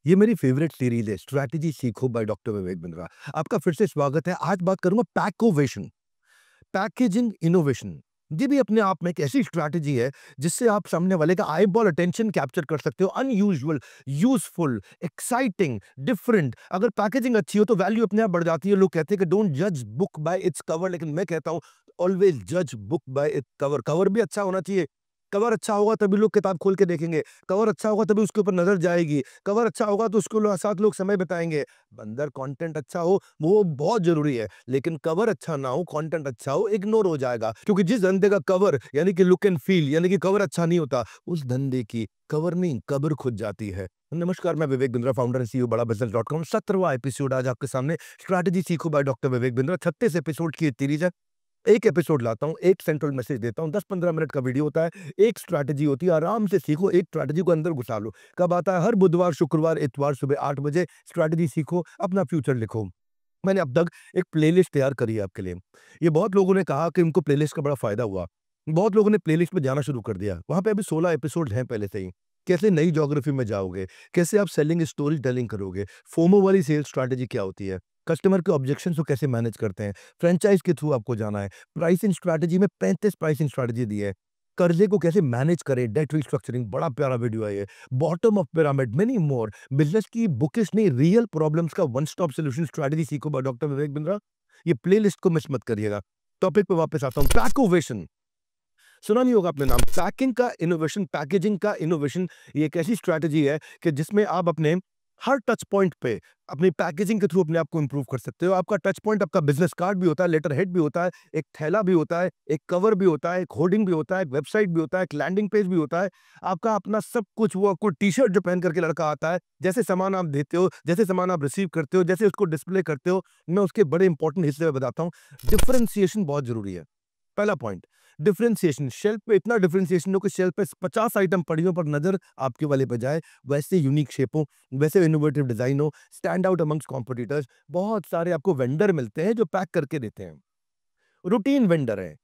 ये मेरी favourite series है स्ट्रैटेजी सीखो बाय डॉक्टर विवेक बिंद्रा। आपका फिर से स्वागत है। आज बात करूंगा पैकोवेशन, पैकेजिंग इनोवेशन। ये भी अपने आप में एक ऐसी स्ट्रैटेजी है जिससे आप सामने वाले का आई बॉल अटेंशन कैप्चर कर सकते हो। Unusual, useful, exciting, different. अगर पैकेजिंग अच्छी हो तो वैल्यू अपने आप बढ़ जाती है। लोग कहते हैं कि डोंट जज बुक बाय इट्स कवर, लेकिन मैं कहता हूं ऑलवेज जज book by its cover. Cover भी अच्छा होना चाहिए। कवर अच्छा होगा तभी लोग किताब खोल के देखेंगे। कवर अच्छा होगा तभी उसके ऊपर नजर जाएगी। कवर अच्छा होगा तो उसके साथ लोग समय बिताएंगे। अंदर कंटेंट अच्छा हो वो बहुत जरूरी है, लेकिन कवर अच्छा ना हो, कंटेंट अच्छा हो, इग्नोर हो जाएगा। क्योंकि जिस धंधे का कवर यानी कि लुक एंड फील यानी कि कवर अच्छा नहीं होता, उस धंधे की कवर नहीं कबर खुद जाती है। नमस्कार, मैं Vivek Bindra, founder and CEO बड़ा बिजनेस डॉट कॉम। 17वां एपिसोड आज आपके सामने। स्ट्रैटेजी सीखो by doctor Vivek Bindra. 36 episode की सीरीज है। एक एपिसोड लाता हूँ, एक सेंट्रल मैसेज देता हूँ, 10-15 मिनट का वीडियो होता है, एक स्ट्रैटेजी होती है। आराम से सीखो, एक स्ट्रैटेजी को अंदर घुसा लो। कब आता है? हर बुधवार, शुक्रवार, इतवार सुबह 8 बजे। स्ट्रैटेजी सीखो, अपना फ्यूचर लिखो। मैंने अब तक एक प्लेलिस्ट तैयार करी है आपके लिए। ये बहुत लोगों ने कहा कि उनको प्लेलिस्ट का बड़ा फायदा हुआ। बहुत लोगों ने प्लेलिस्ट पे जाना शुरू कर दिया। वहाँ पे अभी 16 एपिसोड हैं पहले से ही। कैसे नई ज्योग्राफी में जाओगे, कैसे आप सेलिंग स्टोरी टेलिंग करोगे, फोमो वाली सेल्स स्ट्रैटेजी क्या होती है, कस्टमर के ऑब्जेक्शंस को कैसे मैनेज करते हैं, फ्रेंचाइज के थ्रू आपको जाना है। प्राइसिंग स्ट्रैटेजी में 35 प्राइसिंग स्ट्रैटेजी दी है। कर्जे को कैसे मैनेज करें, डेट रिस्ट्रक्चरिंग, बड़ा प्यारा वीडियो है ये। Bottom of pyramid, many more. Business की बुकिश नहीं, रियल प्रॉब्लम्स का वन स्टॉप सॉल्यूशन स्ट्रैटेजी सीखो बाय डॉक्टर विवेक बिंद्रा। ये प्लेलिस्ट को मिस मत करिएगा। टॉपिक पे वापस आता हूँ। पैकोवेशन सुना नहीं होगा आपने नाम। पैकिंग का इनोवेशन, पैकेजिंग का इनोवेशन। ये एक ऐसी स्ट्रैटेजी है कि जिसमें आप अपने हर टच पॉइंट पे अपनी पैकेजिंग के थ्रू अपने आप को इंप्रूव कर सकते हो। आपका टच पॉइंट आपका बिजनेस कार्ड भी होता है, लेटर हेड भी होता है, एक थैला भी होता है, एक कवर भी होता है, एक होर्डिंग भी होता है, एक वेबसाइट भी होता है, एक लैंडिंग पेज भी होता है। आपका अपना सब कुछ। वो आपको टी शर्ट जो पहन करके लड़का आता है, जैसे सामान आप देते हो, जैसे सामान आप रिसीव करते हो, जैसे उसको डिस्प्ले करते हो, मैं उसके बड़े इंपॉर्टेंट हिस्से में बताता हूँ। डिफरेंशिएशन बहुत जरूरी है। पहला पॉइंट, डिफरेंशिएशन। शेल्फ पे इतना डिफरेंशिएशन हो कि शेल्फ पे 50 आइटम पड़ी हो पर नजर आपके वाले पे जाए। वैसे यूनिक शेप हो, वैसे इनोवेटिव डिजाइन हो, स्टैंड आउट अमंग्स कॉम्पिटिटर्स। बहुत सारे आपको वेंडर मिलते हैं जो पैक करके देते हैं। रूटीन वेंडर है।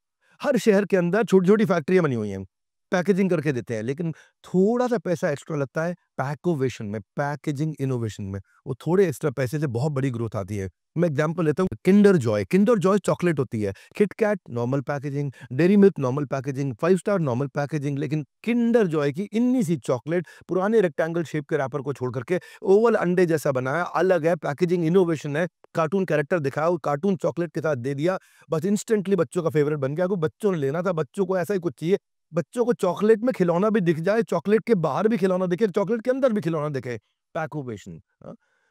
हर शहर के अंदर छोटी छोटी फैक्ट्रियां बनी हुई हैं, पैकेजिंग करके देते हैं, लेकिन थोड़ा सा पैसा एक्स्ट्रा लगता है पैकोवेशन में, पैकेजिंग इनोवेशन में। वो थोड़े एक्स्ट्रा पैसे से बहुत बड़ी ग्रोथ आती है। मैं एग्जांपल लेता हूँ, Kinder Joy. Kinder Joy chocolate होती है। KitKat normal packaging, dairy milk normal packaging, 5 star normal packaging, लेकिन किंडर जॉय की इन्नी सी चॉकलेट पुराने रेक्टेंगल शेप के रैपर को छोड़ करके ओवल अंडे जैसा बनाया, अलग है, पैकेजिंग इनोवेशन है। कार्टून कैरेक्टर दिखाया और कार्टून चॉकलेट के साथ दे दिया, बस इंस्टेंटली बच्चों का फेवरेट बन गया। को बच्चों ने लेना था, बच्चों को ऐसा ही कुछ चाहिए। बच्चों को चॉकलेट में खिलौना भी दिख जाए, चॉकलेट के बाहर भी खिलौना दिखे, चॉकलेट के अंदर भी खिलौना दिखे। पैकोवेशन।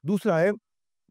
दूसरा है,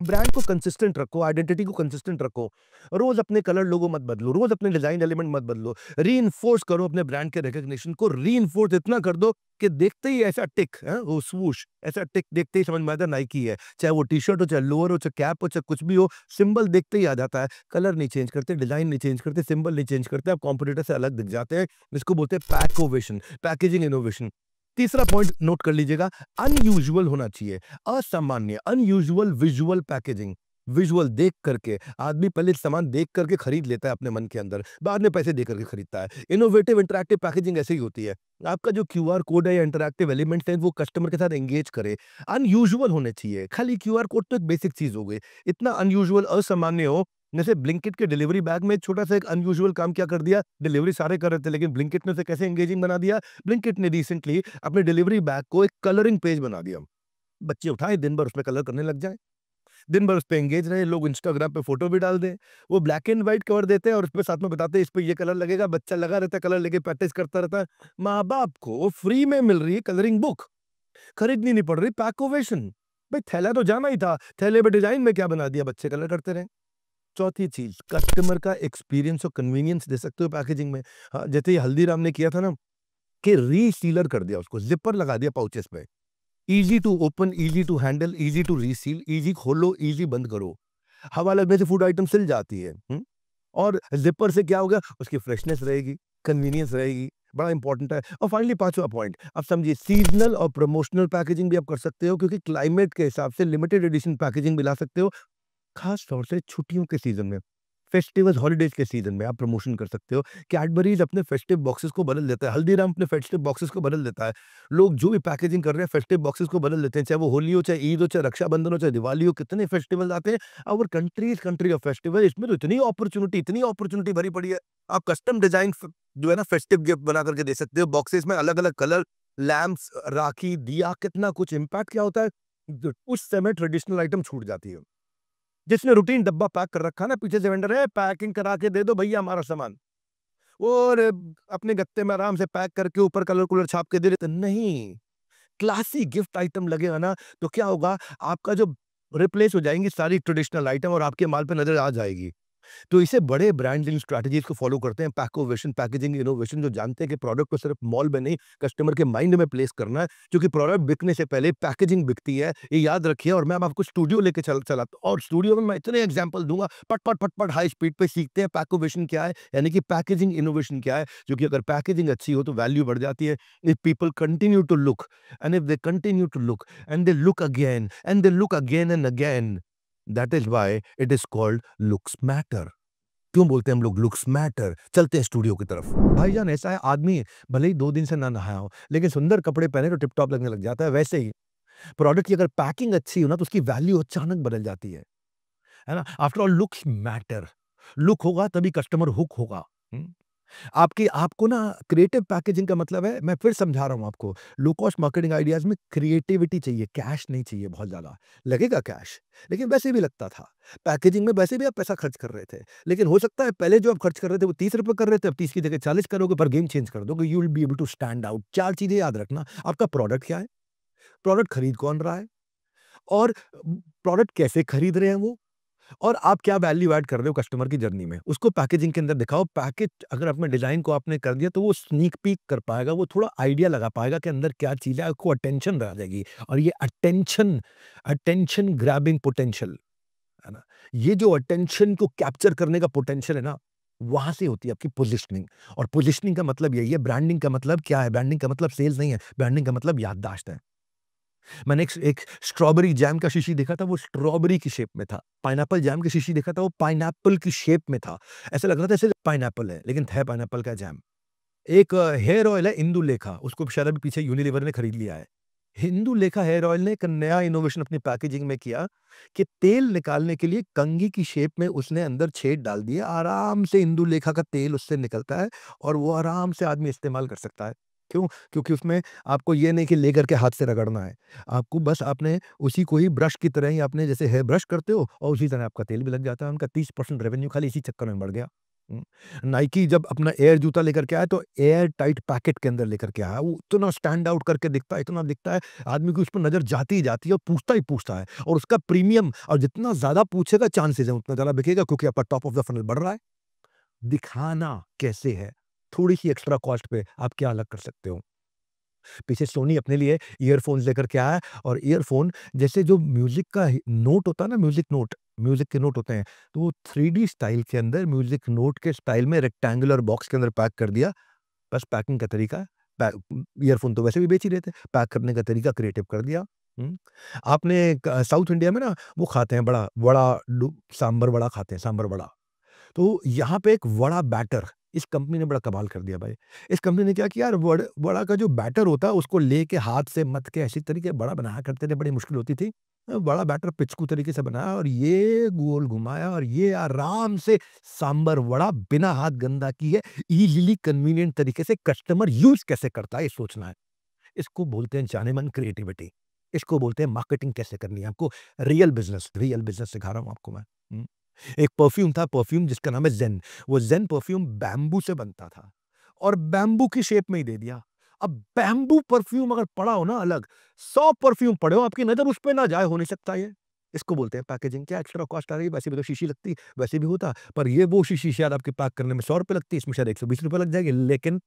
ब्रांड को कंसिस्टेंट रखो, आइडेंटिटी को कंसिस्टेंट रखो। रोज अपने कलर लोगो मत बदलो, रोज अपने डिजाइन एलिमेंट मत बदलो। रीइंफोर्स करो अपने ब्रांड के रिकॉग्निशन को। रीइंफोर्स इतना कर दो कि देखते ही ऐसा टिक है, वो स्वूश, ऐसा टिक देखते ही समझ में आता है नाइकी है। चाहे वो टी शर्ट हो, चाहे लोअर हो, चाहे कैप हो, चाहे कुछ भी हो, सिंबल देखते ही आ जाता है। कलर नहीं चेंज करते, डिजाइन नहीं चेंज करते, सिंबल नहीं चेंज करते, आप कॉम्पिटिटर से अलग दिख जाते हैं। इसको बोलते हैं पैकोवेशन, पैकेजिंग इनोवेशन। तीसरा पॉइंट नोट कर लीजिएगा, अनयूजुअल होना चाहिए, असामान्य, अनयूजुअल विजुअल पैकेजिंग। विजुअल देख करके आदमी पहले सामान देख करके खरीद लेता है अपने मन के अंदर, बाद में पैसे दे करके खरीदता है। इनोवेटिव इंटरैक्टिव पैकेजिंग ऐसे ही होती है। आपका जो क्यूआर कोड है या इंटरैक्टिव एलिमेंट है, वो कस्टमर के साथ एंगेज करे। अनयूजुअल होने चाहिए। खाली क्यूआर कोड तो एक बेसिक चीज हो गई, इतना अनयूजुअल, असामान्य हो। जैसे ब्लिंकिट के डिलीवरी बैग में छोटा सा एक अनयूजुअल काम क्या कर दिया, डिलीवरी सारे कर रहे थे लेकिन ब्लिंकिट ने उसे कैसे एंगेजिंग बना दिया। ब्लिंकिट ने रिसेंटली अपने डिलीवरी बैग को एक कलरिंग पेज बना दिया। बच्चे उठाए, दिन भर उसमें कलर करने लग जाए, दिन भर उस पे एंगेज रहे, लोग इंस्टाग्राम पे फोटो भी डाल दें। वो ब्लैक एंड व्हाइट कवर देते हैं और उसपे साथ में बताते हैं इस पे ये कलर लगेगा। बच्चा लगा रहता है, कलर लेके प्रैक्टिस करता रहता है। माँ बाप को फ्री में मिल रही है कलरिंग बुक, खरीदनी नहीं पड़ रही। पैकोवेशन। भाई थैला तो जाना ही था, थैले पे डिजाइन में क्या बना दिया, बच्चे कलर करते रहे। चौथी चीज, कस्टमर का एक्सपीरियंस और कन्वीनियंस दे सकते हो पैकेजिंग में। हाँ, जैसे ये हल्दीराम ने किया था ना, कि रीसीलर कर दिया, उसको जिपर लगा दिया पाउचेस पे। Easy to open, easy to handle, easy to reseal, easy खोलो, इजी बंद करो। हवा लगने से फूड आइटम सिल जाती है। और जिपर से क्या होगा, उसकी फ्रेशनेस रहेगी, कन्वीनियंस रहेगी, बड़ा इंपॉर्टेंट है। और फाइनली पांचवा पॉइंट, आप समझिए, सीजनल और प्रमोशनल पैकेजिंग भी आप कर सकते हो, क्योंकि क्लाइमेट के हिसाब से लिमिटेड एडिशन पैकेजिंग भी ला सकते हो, खास तौर से छुट्टियों के सीजन में। फेस्टिवल्स, हॉलिडेज के सीजन में आप प्रमोशन कर सकते हो। कैडबरीज अपने फेस्टिव बॉक्सेस को बदल देता है, हल्दीराम अपने फेस्टिव बॉक्सेस को बदल देता है। लोग जो भी पैकेजिंग कर रहे हैं फेस्टिव बॉक्सेस को बदल देते हैं, चाहे वो होली हो, चाहे ईद हो, चाहे रक्षाबंधन हो, चाहे दिवाली हो, कितने फेस्टिवल आते हैं। Our country is country of festival, इसमें तो इतनी अपॉर्चुनिटी भरी पड़ी है। आप कस्टम डिजाइन जो है ना फेस्टिव गिफ्ट बना करके दे सकते हो, बॉक्सेस में अलग अलग कलर, लैम्प्स, राखी, दिया, कितना कुछ। इम्पैक्ट क्या होता है, उस समय ट्रेडिशनल आइटम छूट जाती है। जिसने रूटीन डब्बा पैक कर रखा है ना, पीछे से वेंडर है, पैकिंग करा के दे दो भैया हमारा सामान, और अपने गत्ते में आराम से पैक करके ऊपर कलर कूलर छाप के दे देते। नहीं, क्लासी गिफ्ट आइटम लगेगा ना, तो क्या होगा, आपका जो रिप्लेस हो जाएंगी सारी ट्रेडिशनल आइटम और आपके माल पे नजर आ जाएगी। तो इसे बड़े ब्रांड्स इन स्ट्रैटेजीज को फॉलो करते हैं, पैकोवेशन, पैकेजिंग इनोवेशन, जो जानते हैं कि प्रोडक्ट को सिर्फ मॉल में नहीं, कस्टमर के माइंड में प्लेस करना है, क्योंकि प्रोडक्ट बिकने से पहले पैकेजिंग बिकती है, ये याद रखिए। और मैं अब आपको स्टूडियो लेके चलाता हूँ, और स्टूडियो में मैं इतने एग्जांपल दूंगा, पट पट पट पट हाई स्पीड पे सीखते हैं पैकोवेशन क्या है, यानी कि पैकेजिंग इनोवेशन क्या है। जो कि अगर पैकेजिंग अच्छी हो तो वैल्यू बढ़ जाती है। If people continue to look, and if they continue to look, and they look again, and they look again and again, that is why it is called looks matter. क्यों बोलते हैं हम लोग लुक्स मैटर? चलते हैं studio की तरफ। भाईजान ऐसा है, आदमी भले ही 2 दिन से ना नहाया हो, लेकिन सुंदर कपड़े पहने तो टिप टॉप लगने लग जाता है। वैसे ही प्रोडक्ट की अगर पैकिंग अच्छी हो ना, तो उसकी वैल्यू अचानक बदल जाती है ना? After all looks matter. Look होगा तभी कस्टमर हुक होगा। हुँ? आपकी आपको ना क्रिएटिव पैकेजिंग का मतलब है, मैं फिर समझा रहा हूँ आपको, लो कॉस्ट मार्केटिंग आइडियाज़ में क्रिएटिविटी चाहिए, कैश नहीं चाहिए बहुत ज़्यादा। लगेगा कैश, लेकिन वैसे भी लगता था। पैकेजिंग में वैसे भी आप पैसा खर्च कर रहे थे, लेकिन हो सकता है पहले जो आप खर्च कर रहे थे वो ₹30 कर रहे थे, अब 30 की जगह 40 करोगे, पर गेम चेंज कर दोगे, you will be able to stand out. 4 चीज़ें याद रखना, आपका प्रोडक्ट क्या है? प्रोडक्ट खरीद कौन रहा है? और प्रोडक्ट कैसे खरीद रहे हैं वो? और आप क्या वैल्यू ऐड कर रहे हो कस्टमर की जर्नी में, उसको पैकेजिंग के अंदर दिखाओ। पैकेज अगर अपने डिजाइन को आपने कर दिया, तो वो स्नीक पीक कर पाएगा, वो थोड़ा आइडिया लगा पाएगा कि अंदर क्या चीज है, आपको अटेंशन रह जाएगी। और ये अटेंशन, अटेंशन ग्रैबिंग पोटेंशियल, है ना? ये जो अटेंशन को कैप्चर करने का पोटेंशियल है ना, वहां से होती है आपकी पोजिशनिंग। और पोजिशनिंग का मतलब यही है। ब्रांडिंग का मतलब क्या है? ब्रांडिंग का मतलब सेल्स नहीं है, ब्रांडिंग का मतलब याददाश्त है। मैंने एक स्ट्रॉबेरी जैम का शीशी देखा था, वो स्ट्रॉबेरी की शेप में था। पाइनएप्पल जैम की शीशी देखा था, वो पाइनएप्पल की शेप में था। ऐसा लग रहा था जैसे पाइनएप्पल है, लेकिन है पाइनएप्पल का जैम। एक हेयर ऑयल है इंदुलेखा, उसको शायद अभी पीछे यूनिलीवर ने खरीद लिया है। इंदुलेखा हेयर ऑयल ने एक नया इनोवेशन अपनी पैकेजिंग में किया कि तेल निकालने के लिए कंघी की शेप में उसने अंदर छेद डाल दिए। आराम से इंदुलेखा का तेल उससे निकलता है, और वो आराम से आदमी इस्तेमाल कर सकता है। क्यों? क्योंकि उसमें आपको ये नहीं कि लेकर के हाथ से रगड़ना है। आपको बस आपने उसी को ही ब्रश की तरह ही, आपने जैसे हेयर ब्रश करते हो, और उसी तरह आपका तेल भी लग जाता है। उनका 30% रेवेन्यू खाली इसी चक्कर में बढ़ गया। हुँ। नाइकी जब अपना एयर जूता लेकर के आया, तो एयर टाइट पैकेट के अंदर लेकर के आया। वो इतना स्टैंड आउट करके दिखता है, इतना दिखता है, आदमी की उस पर नज़र जाती ही जाती है, और पूछता ही पूछता है। और उसका प्रीमियम, और जितना ज़्यादा पूछेगा चांसेस है उतना ज़्यादा बिकेगा, क्योंकि आपका टॉप ऑफ द फनल बढ़ रहा है। दिखाना कैसे है? थोड़ी-सी एक्स्ट्रा कॉस्ट पे आप क्या अलग कर सकते हो? पीछे सोनी अपने लिए ईयरफ़ोन्स लेकर के आया है, और ईयरफ़ोन जैसे जो म्यूज़िक का ही नोट होता है ना, म्यूज़िक नोट, म्यूज़िक के नोट होते हैं, तो वो 3D स्टाइल के अंदर म्यूज़िक नोट के स्टाइल में रेक्टेंगुलर बॉक्स के अंदर पैक कर दिया। बस पैकिंग का तरीका, ईयरफ़ोन तो वैसे भी बेच ही रहे थे, पैक करने का तरीका क्रिएटिव कर दिया। हुँ। आपने साउथ इंडिया में ना वो खाते हैं बड़ा, वड़ा डू सांभर वड़ा खाते हैं, सांभर वड़ा। तो यहाँ पे एक वड़ा बैटर इस कंपनी ने बड़ा कमाल कर दिया भाई। इस कंपनी ने क्या किया यार, वड़ा का जो बैटर होता है उसको लेके हाथ से मथ के ऐसी तरीके बड़ा बनाया करते थे, बड़ी मुश्किल होती थी। बड़ा बैटर पिचकू तरीके से बनाया, और ये गोल घुमाया, और ये आराम से सांभर वड़ा बिना हाथ गंदा किए ईज़िली कन्वीनिएंट तरीके से कस्टमर यूज़ कैसे करता है, ये सोचना है। इसको बोलते हैं जानेमन क्रिएटिविटी। इसको बोलते हैं मार्केटिंग कैसे करनी है आपको। रियल बिज़नेस सिखा रहा हूँ आपको मैं। हुँ। एक परफ्यूम था, परफ्यूम जिसका नाम है ज़ेन। वो ज़ेन परफ्यूम बैम्बू से बनता था, और बैम्बू की शेप में ही दे दिया। अब बैम्बू परफ्यूम अगर पड़ा हो ना अलग, 100 परफ्यूम पड़े हो, आपकी नज़र उस पे ना जाए, हो नहीं सकता ये। इसको बोलते हैं पैकेजिंग। क्या एक्स्ट्रा कॉस्ट आ रही है? वैसे भी तो शीशी लगती, वैसे भी होता, पर ये वो शीशी शायद आपके पैक करने में ₹100 लगती है, इसमें शायद ₹120 लग जाएँगे, लेकिन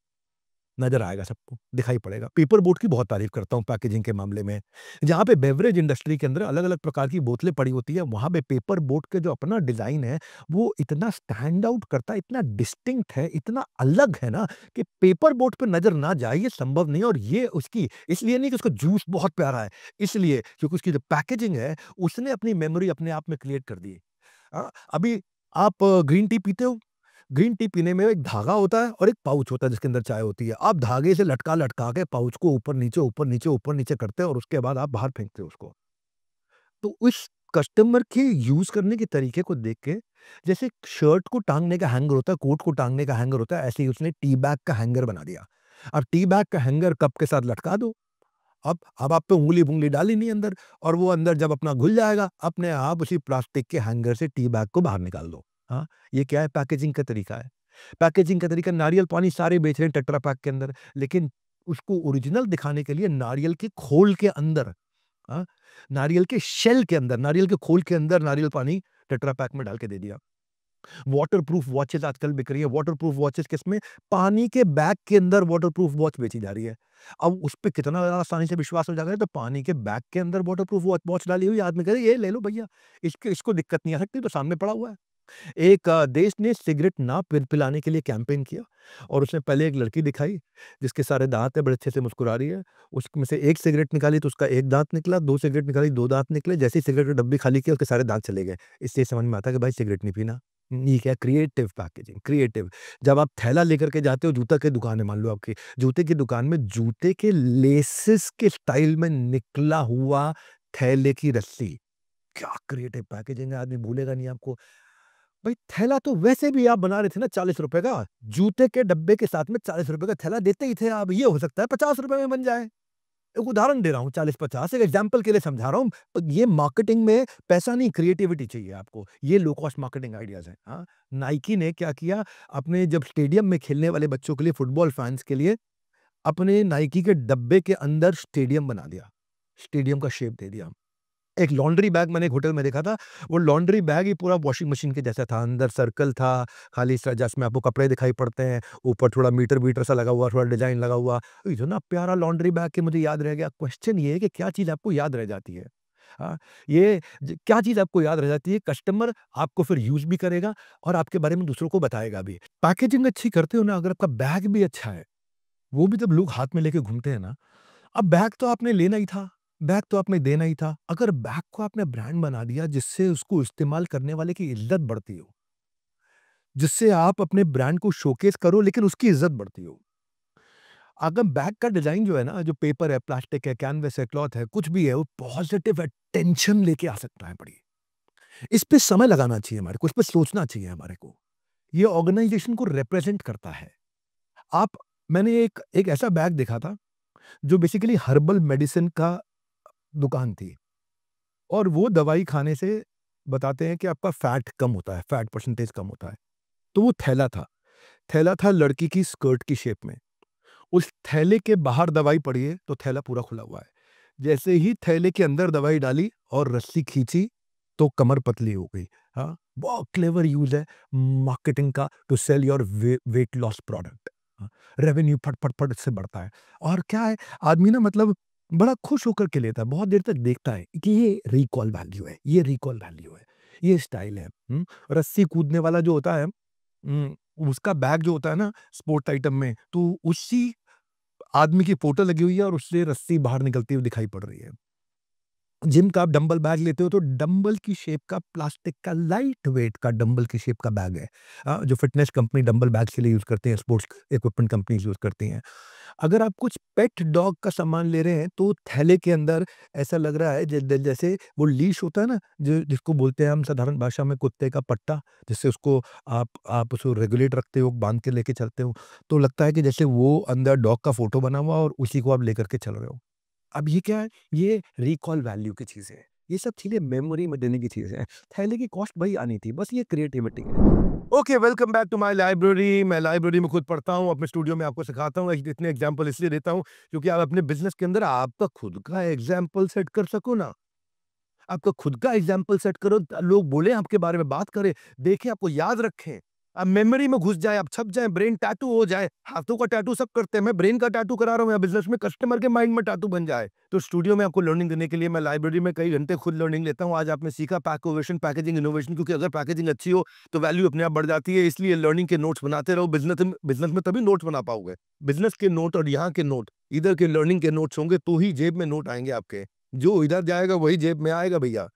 नज़र आएगा सबको, दिखाई पड़ेगा। पेपर बोट की बहुत तारीफ़ करता हूँ पैकेजिंग के मामले में। जहाँ पे बेवरेज इंडस्ट्री के अंदर अलग-अलग प्रकार की बोतलें पड़ी होती है, वहाँ पे पेपर बोट के जो अपना डिज़ाइन है, वो इतना स्टैंड आउट करता है, इतना डिस्टिंक्ट है, इतना अलग है ना, कि पेपर बोट पे नज़र ना जाए ये संभव नहीं है। और ये उसकी इसलिए नहीं कि उसका जूस बहुत प्यारा है, इसलिए क्योंकि उसकी जो पैकेजिंग है, उसने अपनी मेमोरी अपने आप में क्रिएट कर दी है। अभी आप ग्रीन टी पीते हो? ग्रीन टी पीने में एक धागा होता है और एक पाउच होता है जिसके अंदर चाय होती है। आप धागे से लटका-लटका के पाउच को ऊपर-नीचे, ऊपर-नीचे, ऊपर-नीचे करते हो और उसके बाद आप बाहर फेंकते हो उसको। तो उस कस्टमर के यूज़ करने के तरीके को देख के, जैसे शर्ट को टाँगने का हैंगर होता है, कोट को टाँगने का हैंगर होता है, ऐसे ही उसने टी बैग का हैंगर बना दिया। अब टी बैग का हैंगर कप के साथ लटका दो। अब आप पे उँगली-वुंगली डाली नहीं अंदर, और वो अंदर जब अपना घुल जाएगा, अपने आप उसी प्लास्टिक के हैंगर से टी बैग को बाहर निकाल दो। हाँ, ये क्या है? पैकेजिंग का तरीका है। पैकेजिंग का तरीका, नारियल पानी सारे बेच रहे हैं टेट्रा पैक के अंदर, लेकिन उसको ओरिजिनल दिखाने के लिए नारियल के खोल के अंदर, हाँ, नारियल के शेल के अंदर, नारियल के खोल के अंदर नारियल पानी टेट्रा पैक में डाल के दे दिया। वाटरप्रूफ वॉचेज़ आजकल बिक रही है। वाटरप्रूफ वॉचेज़ किसमें? पानी के बैग के अंदर वाटरप्रूफ वॉच बेची जा रही है। अब उस पे कितना ज़्यादा आसानी से विश्वास हो जाएगा, तो पानी के बैग के अंदर वाटरप्रूफ वॉच वॉच डाली हुई, आदमी कहे ये ले लो भैया, इसको दिक्कत नहीं आ सकती, तो सामने पड़ा हुआ है। एक देश ने सिगरेट ना पिलाने के लिए कैंपेन किया, और उसने पहले एक लड़की दिखाई जिसके सारे दाँत है, बड़े अच्छे से मुस्कुरा रही है। उसमें से एक सिगरेट निकाली तो उसका एक दाँत निकला, 2 सिगरेट निकाली 2 दाँत निकले। जैसे ही सिगरेट की डब्बी खाली की, उसके सारे दाँत चले गए। इससे ये समझ में आता है कि भाई सिगरेट नहीं पीना। ये क्या? Creative packaging, creative. जब आप थैला लेकर के जाते हो, जूता की दुकान है मान लो आपकी, जूते की दुकान में जूते के लेसेस के स्टाइल में निकला हुआ थैले की रस्सी। क्या क्रिएटिव पैकेजिंग है, आदमी भूलेगा नहीं आपको। भाई थैला तो वैसे भी आप बना रहे थे ना ₹40 का, जूते के डब्बे के साथ में ₹40 का थैला देते ही थे आप, ये हो सकता है ₹50 में बन जाए। एक उदाहरण दे रहा हूँ, 40-50 एक एग्ज़ाम्पल के लिए समझा रहा हूँ। ये मार्केटिंग में पैसा नहीं, क्रिएटिविटी चाहिए आपको। ये लो कॉस्ट मार्केटिंग आइडियाज़ हैं, हाँ। नाइकी ने क्या किया, अपने जब स्टेडियम में खेलने वाले बच्चों के लिए, फुटबॉल फैन्स के लिए, अपने नाइकी के डब्बे के अंदर स्टेडियम बना दिया। स्टेडियम का शेप दे दिया। एक लॉन्ड्री बैग मैंने एक होटल में देखा था, वो लॉन्ड्री बैग ही पूरा वॉशिंग मशीन के जैसा था, अंदर सर्कल था, खाली स जिसमें आपको कपड़े दिखाई पड़ते हैं, ऊपर थोड़ा मीटर-वीटर सा लगा हुआ, थोड़ा डिज़ाइन लगा हुआ। इतना प्यारा लॉन्ड्री बैग कि मुझे याद रह गया। क्वेश्चन ये है कि क्या चीज़ आपको याद रह जाती है? हाँ, ये ज क्या चीज़ आपको याद रह जाती है? कस्टमर आपको फिर यूज़ भी करेगा और आपके बारे में दूसरों को बताएगा भी। पैकेजिंग अच्छी करते हो ना, अगर आपका बैग भी अच्छा है, वो भी जब लोग हाथ में लेके घूमते हैं ना, अब बैग तो आपने लेना ही था, बैग तो आपने देना ही था। अगर बैग को आपने ब्रांड बना दिया जिससे उसको इस्तेमाल करने वाले की इज़्ज़त बढ़ती हो, जिससे आप अपने ब्रांड को शोकेस करो लेकिन उसकी इज़्ज़त बढ़ती हो। अगर बैग का डिज़ाइन जो है ना, जो पेपर है, प्लास्टिक है, कैनवस है, क्लॉथ है, कुछ भी है, वो पॉज़िटिव अटेंशन लेके आ सकता है बड़ी। इस पे समय लगाना चाहिए हमारे को, इस पे सोचना चाहिए हमारे को। ये ऑर्गनाइज़ेशन को रिप्रेज़ेंट करता है। आप मैंने एक एक ऐसा बैग देखा था, जो बेसिकली हर्बल मेडिसिन का दुकान थी। और वो दवाई खाने से बताते हैं कि आपका फैट कम होता है, फैट परसेंटेज कम होता है। तो वो थैला था लड़की की स्कर्ट की शेप में। उस थैले के बाहर दवाई पड़ी है, तो थैला पूरा खुला हुआ है। जैसे ही थैले के अंदर दवाई डाली और रस्सी खींची, तो कमर पतली हो गई। हाँ, बहुत क्लेवर यूज़ है मार्केटिंग का to sell your weight loss product. हाँ, रेवेन्यू फट, फट, फट से बढ़ता है। और क्या है, आदमी ना मतलब बड़ा खुश होकर के लेता है, बहुत देर तक देखता है कि ये रिकॉल वैल्यू है, ये रिकॉल वैल्यू है, ये स्टाइल है। रस्सी कूदने वाला जो होता है, उसका बैग जो होता है ना स्पोर्ट आइटम में, तो उसी आदमी की फ़ोटो लगी हुई है और उससे रस्सी बाहर निकलती हुई दिखाई पड़ रही है। जिम का आप डंबल बैग लेते हो तो डंबल की शेप का प्लास्टिक का लाइट वेट का डंबल की शेप का बैग है। जो फ़िटनेस कंपनी डंबल बैग्स के लिए यूज़ करते हैं, स्पोर्ट्स इक्विपमेंट कंपनीज़ यूज़ करती हैं। अगर आप कुछ पेट डॉग का सामान ले रहे हैं तो थैले के अंदर ऐसा लग रहा है जैसे वो लीश होता है ना, जो जिसको बोलते हैं हम साधारण भाषा में कुत्ते का पट्टा, जिससे उसको आप उसको रेगुलेट रखते हो, बाँध के लेके चलते हो, तो लगता है कि जैसे वो अंदर डॉग का फ़ोटो बना हुआ और उसी को आप लेकर के चल रहे हो। अब ये क्या है? ये रिकॉल वैल्यू की चीज़ें हैं। ये सब चीज़ें मेमोरी में देने की चीज़ें हैं। थैले की कॉस्ट वही आनी थी, बस ये क्रिएटिविटी है। Okay, welcome back to my library. मैं लाइब्रेरी में खुद पढ़ता हूँ, अपने स्टूडियो में आपको सिखाता हूँ। इतने एग्ज़ाम्पल इसलिए देता हूँ, क्योंकि आप अपने बिज़नेस के अंदर आपका खुद का एग्ज़ाम्पल सेट कर सको ना। आपका खुद का एग्ज़ाम्पल सेट करो, लोग बोलें आपके बारे में, बात करें, देखें, आपको याद रखें। अब मेमोरी में घुस जाए, आप छप जाएँ, ब्रेन टैटू हो जाए। हाथों का टैटू सब करते हैं, मैं ब्रेन का टैटू करा रहा हूँ यहाँ बिज़नेस में, कस्टमर के माइंड में टैटू बन जाए। तो स्टूडियो में आपको लर्निंग देने के लिए मैं लाइब्रेरी में कई घंटे खुद लर्निंग लेता हूँ। आज आपने सीखा पैकोवेशन, पैकेजिंग इनोवेशन, क्योंकि अगर पैकेजिंग अच्छी हो, तो वैल्यू अपने आप बढ़ जाती है। इसलिए लर्निंग के नोट्स बनाते रहो। बिज़नेस में तभी नोट्स बना पाओगे। बिज़नेस के नोट और यहाँ के नोट, इधर के लर्निंग के नोट्स होंगे, तो ही जेब में नोट आएँगे आपके। जो इधर जाएगा वही जेब में आएगा भैया।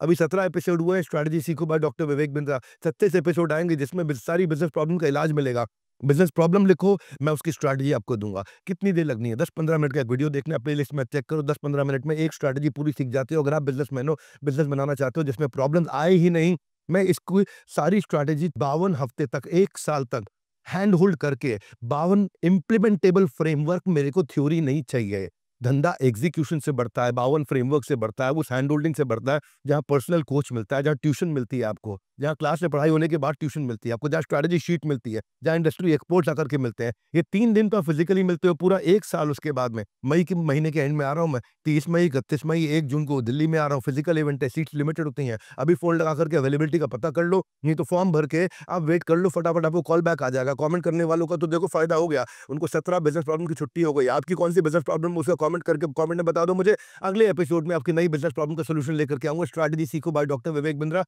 अभी 17 एपिसोड हुए हैं स्ट्रैटेजी सीखो by doctor Vivek Bindra. 36 episode आएँगे जिसमें सारी बिज़नेस प्रॉब्लम का इलाज मिलेगा। बिज़नेस प्रॉब्लम लिखो, मैं उसकी स्ट्रैटेजी आपको दूँगा। कितनी देर लगनी है? 10-15 मिनट का एक वीडियो देखना है, प्लेलिस्ट में चेक करो, 10-15 मिनट में एक स्ट्रैटेजी पूरी सीख जाते हो। अगर आप बिज़नेसमैन हो, बिज़नेस बनाना चाहते हो जिसमें प्रॉब्लम्स आए ही नहीं, मैं इसको सारी स्ट्रैटेजी 52 हफ्ते तक, 1 साल तक हैंड होल्ड करके 52 इम्प्लीमेंटेबल फ्रेमवर्क, मेरे को थ्योरी नहीं चाहिए। धंधा एग्जीक्यूशन से बढ़ता है, 52 फ्रेमवर्क से बढ़ता है, उस हैंड होल्डिंग से बढ़ता है, जहाँ पर्सनल कोच मिलता है, जहाँ ट्यूशन मिलती है आपको, जहाँ क्लास में पढ़ाई होने के बाद ट्यूशन मिलती है आपको, जहाँ स्ट्रैटेजी शीट मिलती है, जहाँ इंडस्ट्री एक्सपोर्ट्स आकर के मिलते हैं। ये 3 दिन तो आप फिजिकली मिलते हो, पूरा 1 साल उसके बाद में। मई के महीने के एंड में आ रहा हूँ मैं, 30 मई, 31 मई, 1 जून को दिल्ली में आ रहा हूँ। फिजिकल इवेंट है, सीट्स लिमिटेड होती हैं। अभी फ़ोन लगा करके अवेलेबिलिटी का पता कर लो, नहीं तो फॉर्म भर के आप वेट कर लो, फटाफट आपको कॉल बैक आ जाएगा। कमेंट करने वालों का तो देखो फ़ायदा हो गया, उनको 17 बिज़नेस प्रॉब्लम की छुट्टी हो गई। आपकी कौन-सी बिज़नेस प्रॉब्लम, उसका कमेंट करके कमेंट में बता दो मुझे। अगले एपिसोड में आपकी नई बिज़नेस प्रॉब्लम का सॉल्यूशन लेकर के आऊँगा। स्ट्रैटेजी सीखो by doctor Vivek Bindra.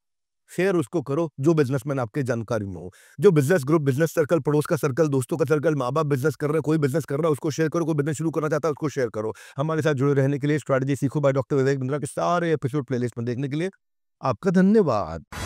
Share उसको करो जो बिज़नेसमैन आपके जानकारी में हो। जो बिज़नेस ग्रुप, बिज़नेस सर्कल, पड़ोस का सर्कल, दोस्तों का सर्कल, माँ-बाप बिज़नेस कर रहे हैं, कोई बिज़नेस कर रहा है उसको शेयर करो, कोई बिज़नेस शुरू करना चाहता है उसको शेयर करो। हमारे साथ जुड़े रहने के लिए, स्ट्रैटेजी सीखो बाय डॉक्टर विवेक बिंद्रा के सारे एपिसोड प्लेलिस्ट में देखने के लिए आपका धन्यवाद।